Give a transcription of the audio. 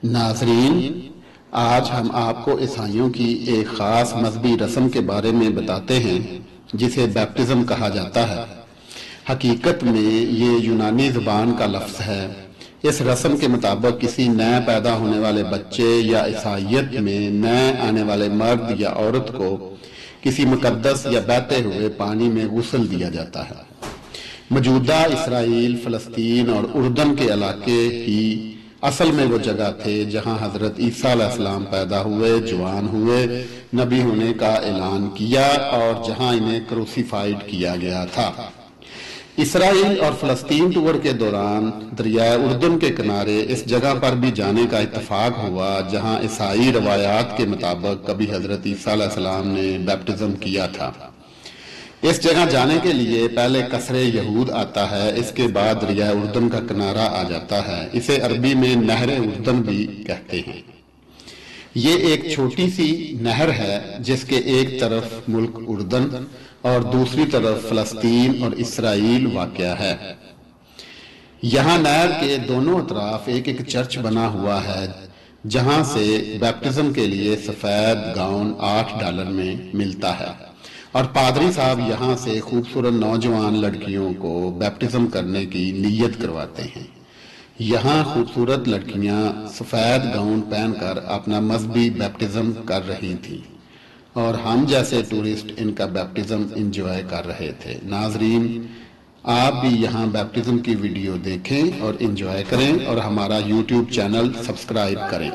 नाज़रीन, आज हम आपको ईसाइयों की एक ख़ास मजहबी रस्म के बारे में बताते हैं जिसे बैप्टिज़्म कहा जाता है। हकीकत में ये यूनानी ज़ुबान का लफ्ज़ है। इस रस्म के मुताबिक किसी नए पैदा होने वाले बच्चे या ईसाइयत में नए आने वाले मर्द या औरत को किसी मुकद्दस या बहते हुए पानी में गुस्ल दिया जाता है। मौजूदा इसराइल, फ़लस्तीन और उर्दन के इलाके ही असल में वो जगह थे जहां हजरत ईसा अलैहिस्सलाम पैदा हुए, जवान हुए, नबी होने का ऐलान किया और जहां इन्हें क्रूसीफाइड किया गया था। इसराइल और फ़लस्तीन टूर के दौरान दरिया उर्दन के किनारे इस जगह पर भी जाने का इत्तफाक हुआ जहां ईसाई रवायात के मुताबिक कभी हजरत ईसा अलैहिस्सलाम ने बैप्टिज्म किया था। इस जगह जाने के लिए पहले कसरे यहूद आता है, इसके बाद दरिया उर्दन का किनारा आ जाता है। इसे अरबी में नहर उर्दन भी कहते हैं। ये एक छोटी सी नहर है जिसके एक तरफ मुल्क उर्दन और दूसरी तरफ फ़लस्तीन और इसराइल वाक़या है। यहाँ नहर के दोनों तरफ एक एक चर्च बना हुआ है जहाँ से बैप्टिज्म के लिए सफ़ेद गाउन $8 में मिलता है और पादरी साहब यहाँ से खूबसूरत नौजवान लड़कियों को बैप्टिज्म करने की नीयत करवाते हैं। यहाँ खूबसूरत लड़कियाँ सफ़ेद गाउन पहनकर अपना मजहबी बैप्टिज्म कर रही थीं और हम जैसे टूरिस्ट इनका बैप्टिज्म एंजॉय कर रहे थे। नाजरीन, आप भी यहाँ बैप्टिज्म की वीडियो देखें और एंजॉय करें और हमारा YouTube चैनल सब्सक्राइब करें।